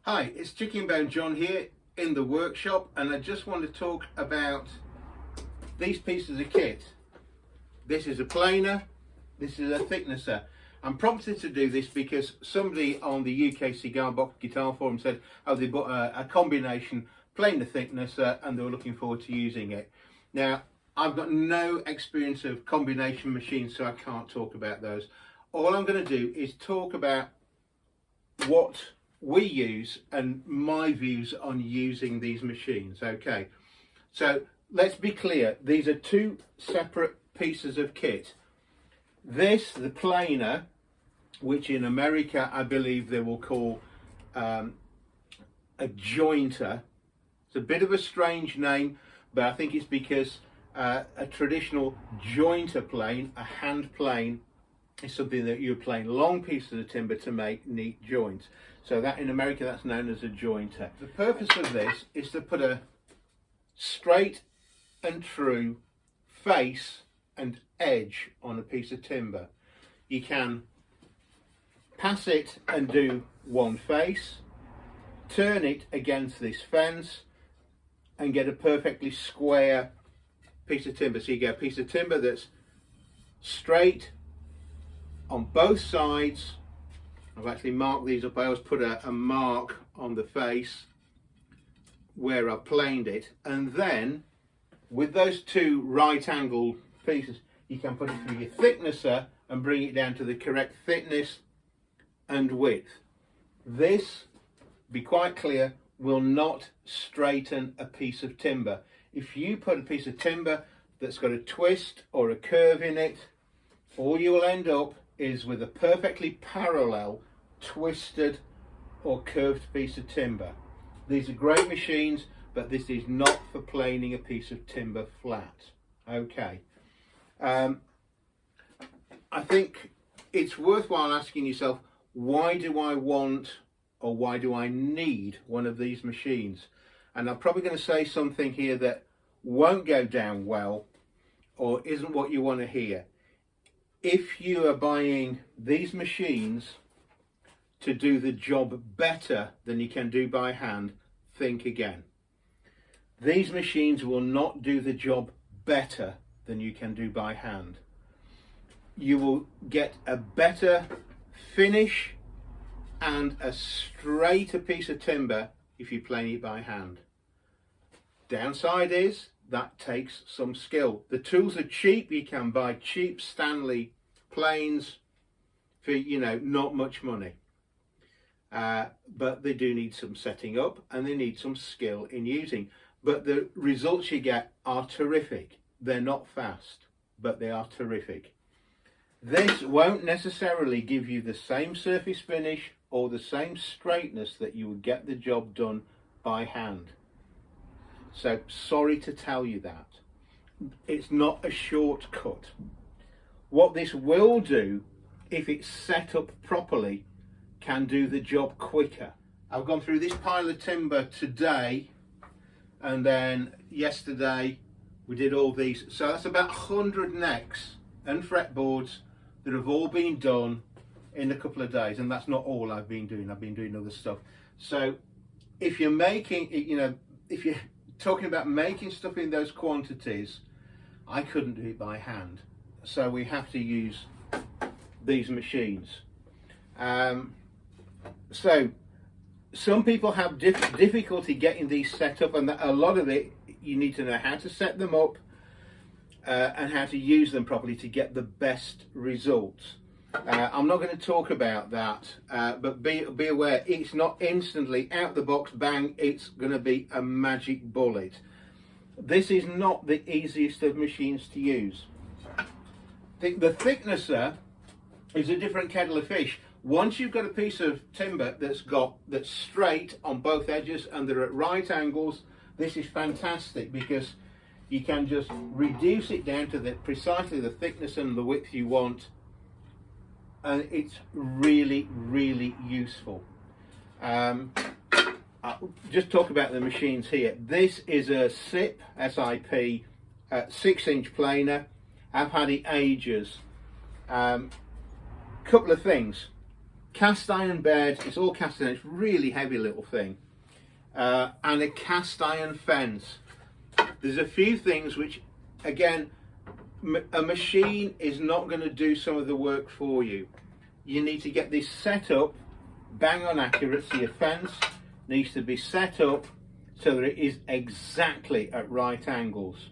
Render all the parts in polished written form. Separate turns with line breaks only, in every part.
Hi, it's Chickenbone John here in the workshop, and I just want to talk about these pieces of kit. This is a planer, this is a thicknesser. I'm prompted to do this because somebody on the UK Cigar Box Guitar Forum said, oh, they bought a combination planer thicknesser and they were looking forward to using it. Now, I've got no experience of combination machines, so I can't talk about those. All I'm going to do is talk about what we use and my views on using these machines. Okay, so let's be clear, these are two separate pieces of kit. This, the planer, which in America I believe they will call a jointer. It's a bit of a strange name, but I think it's because a traditional jointer plane, a hand plane, is something that you're playing long pieces of timber to make neat joints. So that in America, that's known as a jointer. The purpose of this is to put a straight and true face and edge on a piece of timber. You can pass it and do one face, turn it against this fence and get a perfectly square piece of timber. So you get a piece of timber that's straight on both sides. I've actually marked these up. I always put a mark on the face where I've planed it, and then with those two right angle pieces you can put it through your thicknesser and bring it down to the correct thickness and width. This, be quite clear, will not straighten a piece of timber. If you put a piece of timber that's got a twist or a curve in it, all you will end up is with a perfectly parallel twisted or curved piece of timber. These are great machines, but this is not for planing a piece of timber flat. Okay, I think it's worthwhile asking yourself, why do I want or why do I need one of these machines? And I'm probably going to say something here that won't go down well or isn't what you want to hear. If you are buying these machines to do the job better than you can do by hand, think again. These machines will not do the job better than you can do by hand. You will get a better finish and a straighter piece of timber if you plane it by hand. Downside is that takes some skill. The tools are cheap. You can buy cheap Stanley planes for, you know, not much money. But they do need some setting up and they need some skill in using. But the results you get are terrific. They're not fast, but they are terrific. This won't necessarily give you the same surface finish or the same straightness that you would get the job done by hand. So sorry to tell you that. It's not a shortcut. What this will do, if it's set up properly, can do the job quicker. I've gone through this pile of timber today, and then yesterday we did all these. So that's about 100 necks and fretboards that have all been done in a couple of days, and that's not all I've been doing. I've been doing other stuff. So if you're making, you know, if you're talking about making stuff in those quantities, I couldn't do it by hand. So we have to use these machines. So some people have difficulty getting these set up, and a lot of it you need to know how to set them up and how to use them properly to get the best results. I'm not going to talk about that, but be aware, it's not instantly out the box, bang, it's going to be a magic bullet. This is not the easiest of machines to use. The thicknesser is a different kettle of fish. Once you've got a piece of timber that's straight on both edges and they're at right angles, this is fantastic because you can just reduce it down to precisely the thickness and the width you want, and it's really, really useful. I'll just talk about the machines here. This is a SIP 6-inch planer. I've had it ages. Couple of things. cast iron bed, it's all cast iron, it's really heavy little thing, and a cast iron fence. There's a few things which, again, a machine is not going to do some of the work for you. You need to get this set up bang on accurate, so your fence needs to be set up so that it is exactly at right angles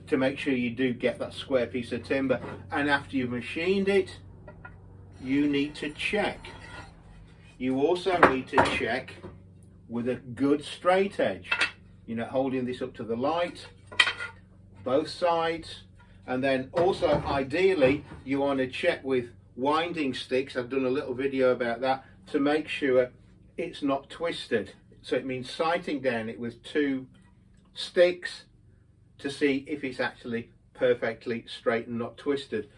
to make sure you do get that square piece of timber. And after you've machined it, you need to check. You also need to check with a good straight edge. You know, holding this up to the light, both sides, and then also ideally you want to check with winding sticks. I've done a little video about that to make sure it's not twisted. So it means sighting down it with 2 sticks to see if it's actually perfectly straight and not twisted.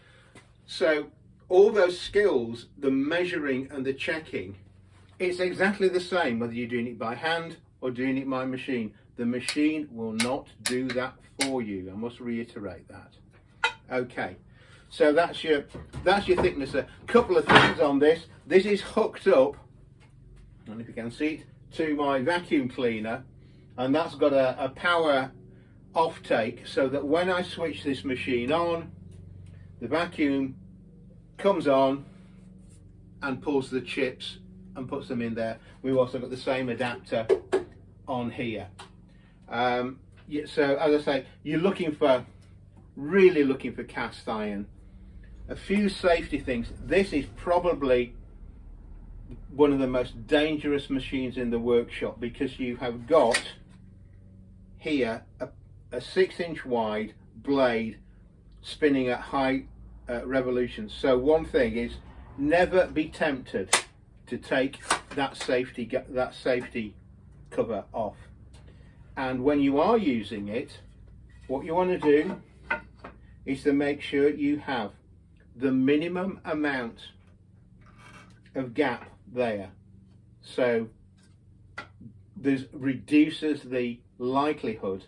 So all those skills, the measuring and the checking, it's exactly the same whether you're doing it by hand or doing it by machine. The machine will not do that for you. I must reiterate that. Okay, so that's your thickness. A couple of things on this. This is hooked up, I don't know if you can see it, to my vacuum cleaner, and that's got a power offtake, so that when I switch this machine on, the vacuum comes on and pulls the chips and puts them in there. We've also got the same adapter on here. Yeah, so as I say, you're really looking for cast iron. A few safety things. This is probably one of the most dangerous machines in the workshop, because you have got here a 6-inch wide blade spinning at high revolutions. So one thing is, never be tempted to take that safety cover off. And when you are using it, what you want to do is to make sure you have the minimum amount of gap there, so this reduces the likelihood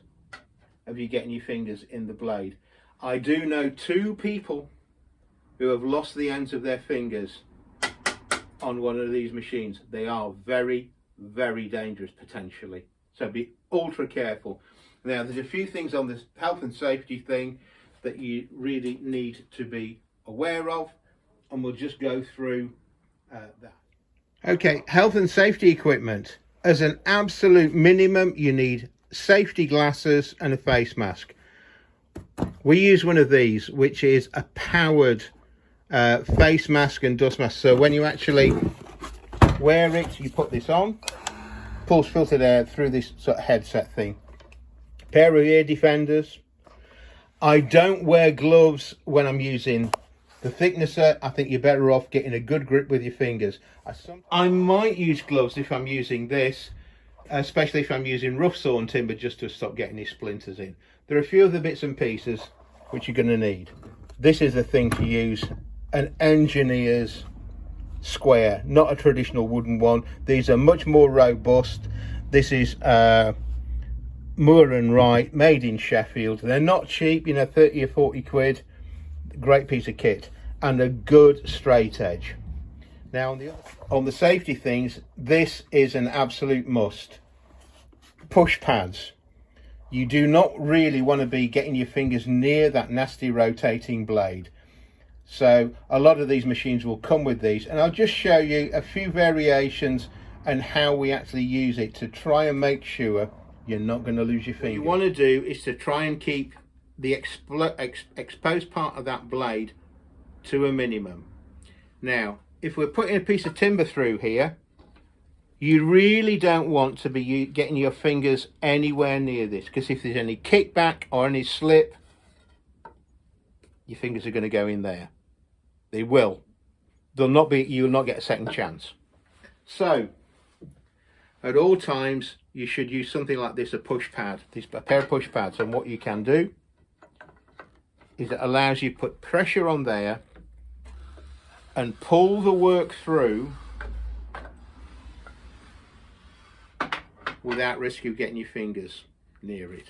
of you getting your fingers in the blade. I do know 2 people who have lost the ends of their fingers on one of these machines. They are very, very dangerous potentially, so be ultra careful. Now there's a few things on this health and safety thing that you really need to be aware of, and we'll just go through that. Okay, health and safety equipment. As an absolute minimum, you need safety glasses and a face mask. We use one of these, which is a powered face mask and dust mask. So when you actually wear it, you put this on, pulls filtered air through this sort of headset thing. Pair of ear defenders. I don't wear gloves when I'm using the thicknesser. I think you're better off getting a good grip with your fingers. I might use gloves if I'm using this, especially if I'm using rough sawn timber, just to stop getting these splinters in. There are a few other bits and pieces which you're going to need. This is a thing to use an engineer's square, not a traditional wooden one. These are much more robust. This is Moore and Wright, made in Sheffield. They're not cheap, you know, 30 or 40 quid. Great piece of kit, and a good straight edge. Now on the safety things, this is an absolute must. Push pads. You do not really want to be getting your fingers near that nasty rotating blade. So a lot of these machines will come with these, and I'll just show you a few variations and how we actually use it to try and make sure you're not going to lose your finger. What you want to do is to try and keep the exposed part of that blade to a minimum. Now, if we're putting a piece of timber through here, you really don't want to be getting your fingers anywhere near this, because if there's any kickback or any slip, your fingers are going to go in there. They will. They'll not be. You'll not get a second chance. So, at all times, you should use something like this, a push pad, a pair of push pads. And what you can do is it allows you to put pressure on there and pull the work through without risk of getting your fingers near it.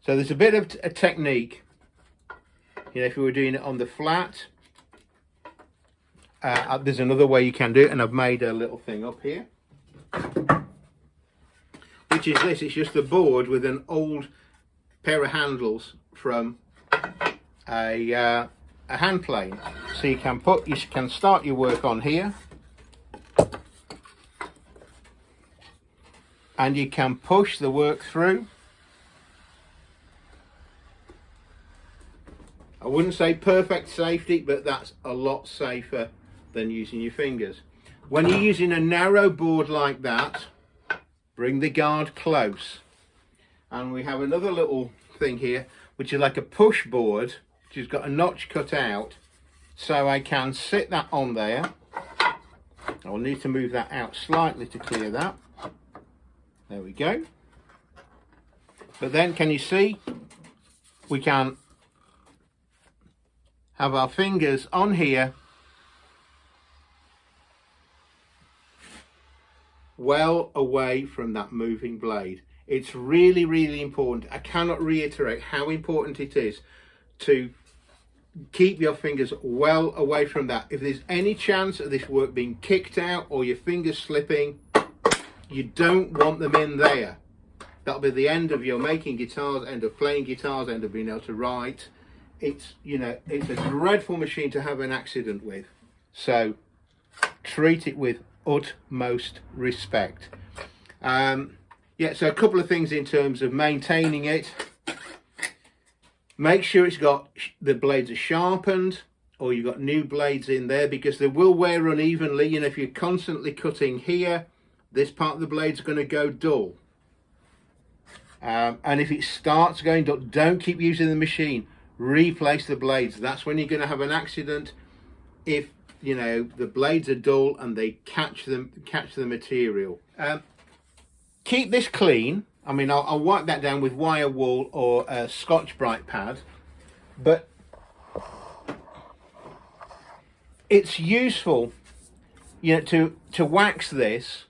So there's a bit of a technique. You know, if we were doing it on the flat, there's another way you can do it, and I've made a little thing up here, which is this. It's just a board with an old pair of handles from a hand plane. So you can start your work on here, and you can push the work through. I wouldn't say perfect safety, but that's a lot safer than using your fingers. When you're using a narrow board like that, bring the guard close. And we have another little thing here, which is like a push board, which has got a notch cut out, so I can sit that on there. I'll need to move that out slightly to clear that. There we go. But then, can you see, we can have our fingers on here, well away from that moving blade. It's really, really important. I cannot reiterate how important it is to keep your fingers well away from that. If there's any chance of this work being kicked out or your fingers slipping, you don't want them in there. That'll be the end of your making guitars, end of playing guitars, end of being able to write. It's, you know, it's a dreadful machine to have an accident with. So treat it with utmost respect. Yeah, so a couple of things in terms of maintaining it. Make sure it's got, the blades are sharpened, or you've got new blades in there, because they will wear unevenly. You know, if you're constantly cutting here, this part of the blade's going to go dull. And if it starts going dull, don't keep using the machine. Replace the blades. That's when you're going to have an accident, if, you know, the blades are dull and they catch the material. Keep this clean. I mean, I'll wipe that down with wire wool or a Scotch-Brite pad, but it's useful, you know, to wax this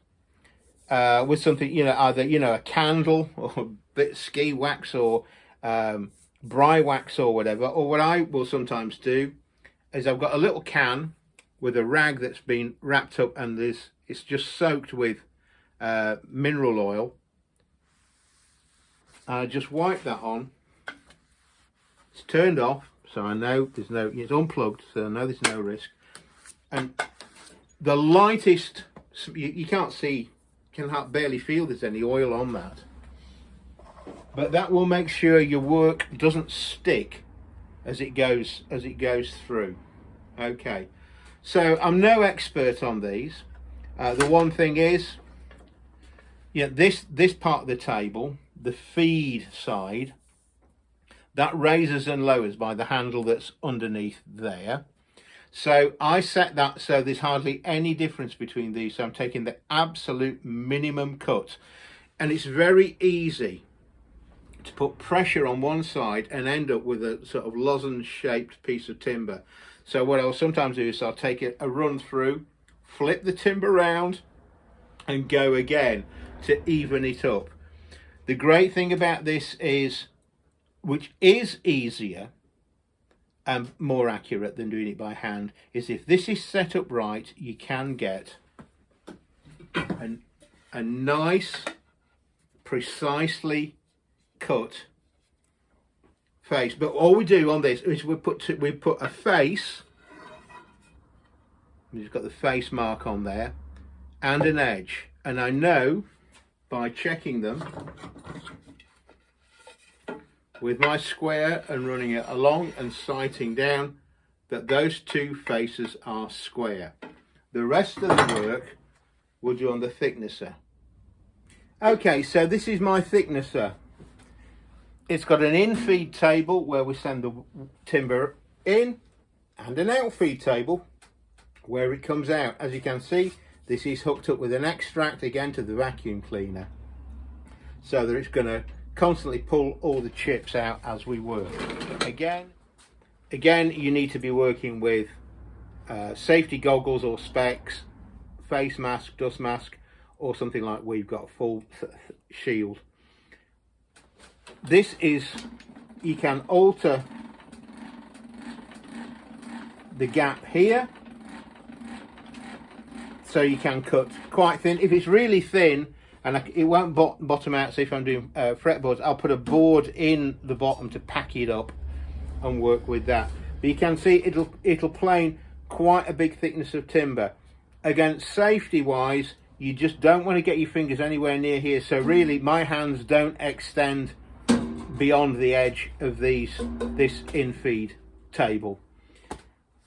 with something, you know, either, you know, a candle or a bit of ski wax or bry wax or whatever. Or what I will sometimes do is I've got a little can with a rag that's been wrapped up, and it's just soaked with mineral oil. I just wipe that on. It's turned off, so I know there's no, it's unplugged, so I know there's no risk. And the lightest, you can't see, can barely feel there's any oil on that. But that will make sure your work doesn't stick as it goes through. Okay, so I'm no expert on these. The one thing is, yeah, this part of the table, the feed side, that raises and lowers by the handle that's underneath there. So I set that so there's hardly any difference between these. So I'm taking the absolute minimum cut, and it's very easy to put pressure on one side and end up with a sort of lozenge shaped piece of timber. So what I'll sometimes do is I'll take a run through, flip the timber around and go again to even it up. The great thing about this is, which is easier and more accurate than doing it by hand, is if this is set up right, you can get a nice, precisely cut face. But all we do on this is we put a face. We've got the face mark on there and an edge, and I know by checking them with my square and running it along and sighting down that those two faces are square. The rest of the work we'll do on the thicknesser. Okay, so this is my thicknesser. It's got an in-feed table where we send the timber in, and an out-feed table where it comes out. As you can see, this is hooked up with an extract again to the vacuum cleaner, so that it's going to constantly pull all the chips out as we work. Again, you need to be working with safety goggles or specs, face mask, dust mask, or something like we've got, full shield. This is, you can alter the gap here so you can cut quite thin. If it's really thin, and it won't bottom out, so if I'm doing fretboards, I'll put a board in the bottom to pack it up and work with that. But you can see it'll plane quite a big thickness of timber. Again, safety wise, you just don't want to get your fingers anywhere near here, so really my hands don't extend beyond the edge of this in-feed table.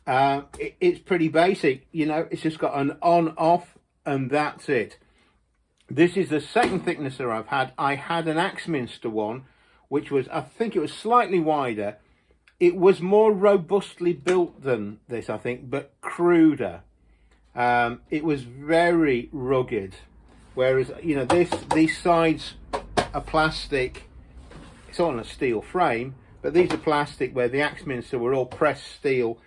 It's pretty basic, you know, it's just got an on-off and that's it. This is the second thicknesser I've had. I had an Axminster one, which was, I think it was slightly wider. It was more robustly built than this, I think, but cruder. It was very rugged, whereas, you know, these sides are plastic. It's on a steel frame, but these are plastic, where the Axminster were all pressed steel.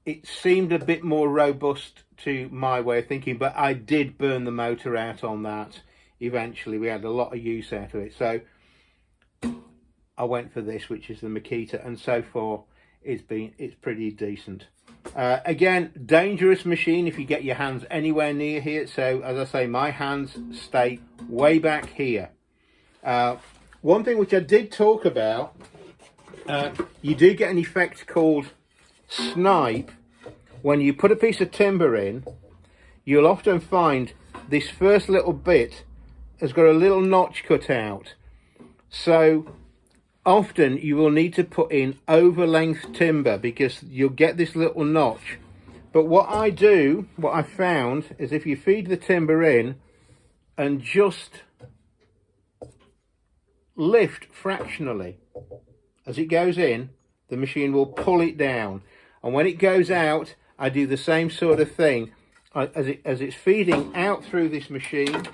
It seemed a bit more robust to my way of thinking, but I did burn the motor out on that eventually. We had a lot of use out of it, so I went for this, which is the Makita, and so far it's pretty decent. Again, dangerous machine if you get your hands anywhere near here. So as I say, my hands stay way back here. One thing which I did talk about, you do get an effect called snipe. When you put a piece of timber in, you'll often find this first little bit has got a little notch cut out. So often you will need to put in over length timber because you'll get this little notch. But what I found is if you feed the timber in and just lift fractionally as it goes in, the machine will pull it down. And when it goes out, I do the same sort of thing. As it's feeding out through this machine,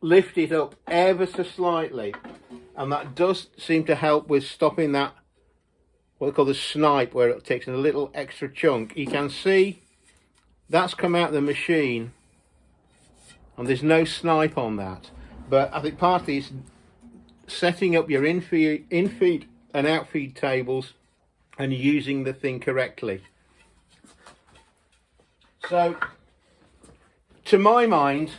lift it up ever so slightly. And that does seem to help with stopping that, what they call the snipe, where it takes a little extra chunk. You can see that's come out of the machine and there's no snipe on that. But I think partly it's setting up your in-feed and out-feed tables and using the thing correctly. So, to my mind,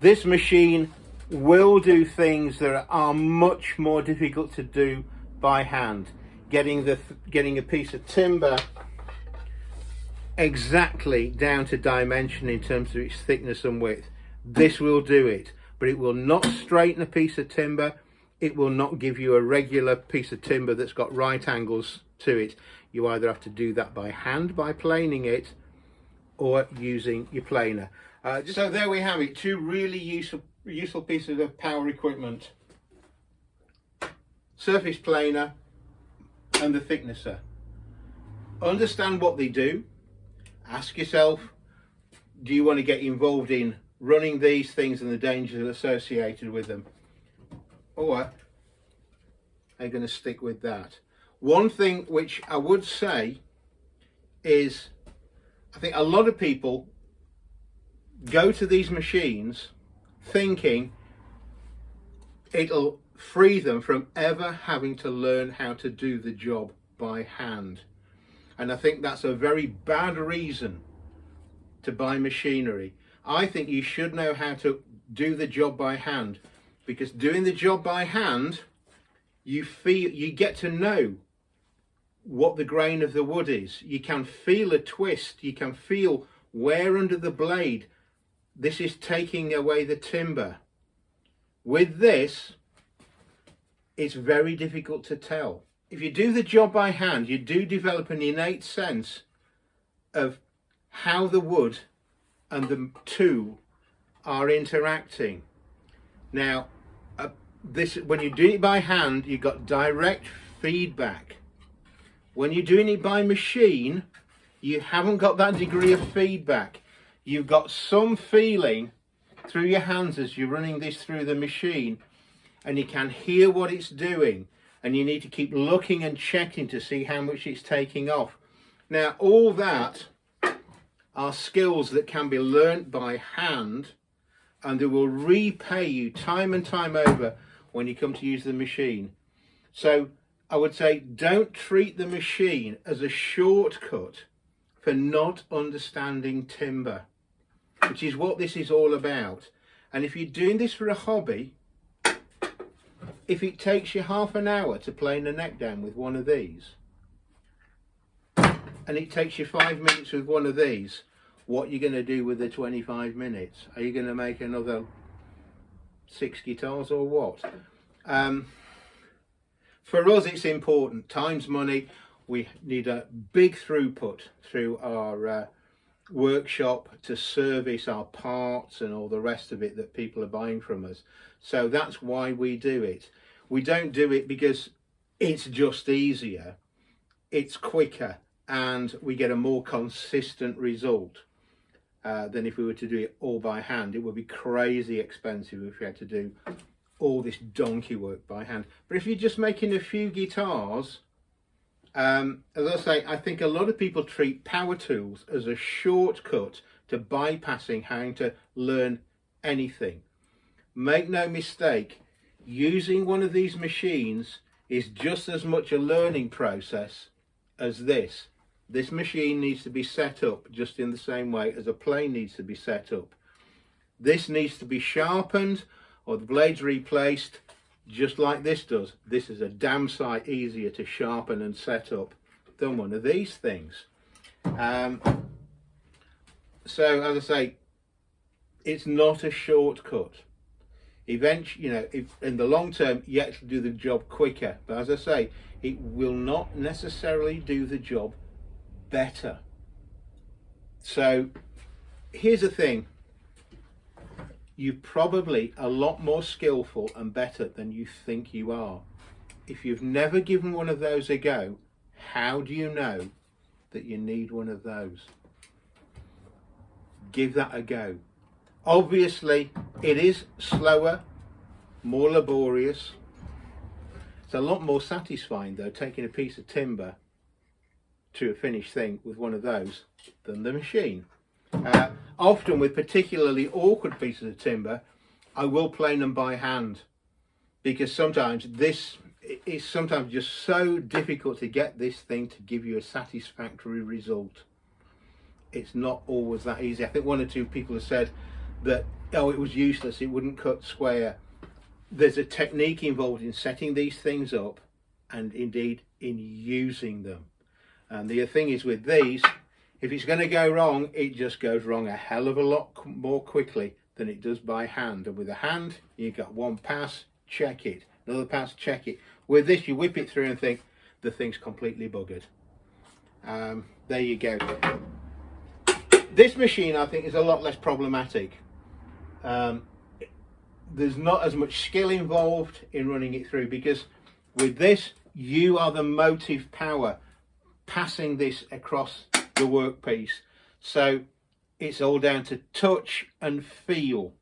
this machine will do things that are much more difficult to do by hand. Getting a piece of timber exactly down to dimension in terms of its thickness and width. This will do it, but it will not straighten a piece of timber. It will not give you a regular piece of timber that's got right angles to it. You either have to do that by hand, by planing it, or using your planer. So there we have it, two really useful pieces of power equipment. Surface planer and the thicknesser. Understand what they do. Ask yourself, do you want to get involved in running these things and the dangers associated with them? Or are you going to stick with that? One thing which I would say is, I think a lot of people go to these machines thinking it'll free them from ever having to learn how to do the job by hand. And I think that's a very bad reason to buy machinery. I think you should know how to do the job by hand, because doing the job by hand, you get to know what the grain of the wood is. You can feel a twist. You can feel where under the blade this is taking away the timber. With this, it's very difficult to tell. If you do the job by hand, you do develop an innate sense of how the wood and the tool are interacting. Now, when you're doing it by hand, you've got direct feedback. When you're doing it by machine, you haven't got that degree of feedback. You've got some feeling through your hands as you're running this through the machine, and you can hear what it's doing, and you need to keep looking and checking to see how much it's taking off. Now, all that are skills that can be learnt by hand, and they will repay you time and time over when you come to use the machine. So I would say, don't treat the machine as a shortcut for not understanding timber, which is what this is all about. And if you're doing this for a hobby, if it takes you half an hour to plane a neck down with one of these, and it takes you 5 minutes with one of these, what are you going to do with the 25 minutes? Are you going to make another 6 guitars or what? For us, it's important. Time's money. We need a big throughput through our workshop to service our parts and all the rest of it that people are buying from us. So that's why we do it. We don't do it because it's just easier. It's quicker and we get a more consistent result than if we were to do it all by hand. It would be crazy expensive if we had to do all this donkey work by hand. But if you're just making a few guitars, as I say, I think a lot of people treat power tools as a shortcut to bypassing having to learn anything. Make no mistake, using one of these machines is just as much a learning process as this. This machine needs to be set up just in the same way as a plane needs to be set up. This needs to be sharpened or the blades replaced just like this does. This is a damn sight easier to sharpen and set up than one of these things. So as I say, it's not a shortcut. Eventually, you know, if in the long term you actually do the job quicker, but as I say, it will not necessarily do the job better. So here's the thing, you're probably a lot more skillful and better than you think you are. If you've never given one of those a go, how do you know that you need one of those? Give that a go. Obviously it is slower, more laborious. It's a lot more satisfying though, taking a piece of timber to a finished thing with one of those than the machine. Often with particularly awkward pieces of timber, I will plane them by hand, because sometimes this is sometimes just so difficult to get this thing to give you a satisfactory result. It's not always that easy. I think one or two people have said that, oh, it was useless, it wouldn't cut square. There's a technique involved in setting these things up and indeed in using them. And the thing is with these, if it's going to go wrong, it just goes wrong a hell of a lot more quickly than it does by hand. And with a hand, you got one pass, check it, another pass, check it. With this, you whip it through and think the thing's completely buggered. There you go. This machine, I think, is a lot less problematic. There's not as much skill involved in running it through, because with this, you are the motive power passing this across the workpiece. So it's all down to touch and feel.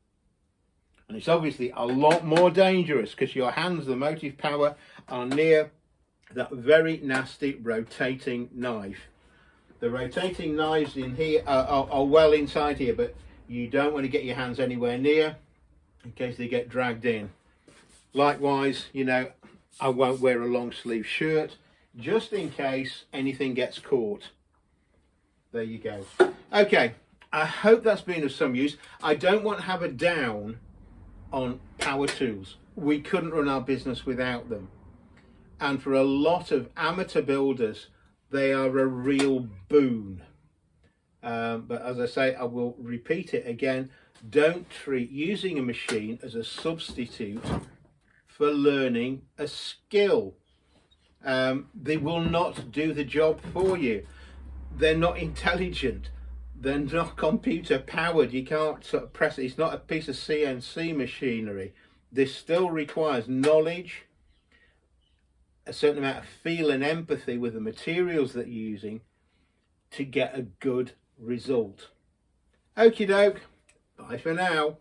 And it's obviously a lot more dangerous because your hands, the motive power, are near that very nasty rotating knife. The rotating knives in here are well inside here, but you don't want to get your hands anywhere near in case they get dragged in. Likewise, you know, I won't wear a long sleeve shirt just in case anything gets caught. There you go. Okay, I hope that's been of some use. I don't want to have a down on power tools. We couldn't run our business without them. And for a lot of amateur builders, they are a real boon. But as I say, I will repeat it again, don't treat using a machine as a substitute for learning a skill. They will not do the job for you. They're not intelligent. They're not computer powered. You can't sort of press it. It's not a piece of CNC machinery. This still requires knowledge, a certain amount of feel and empathy with the materials that you're using to get a good result. Okie doke. Bye for now.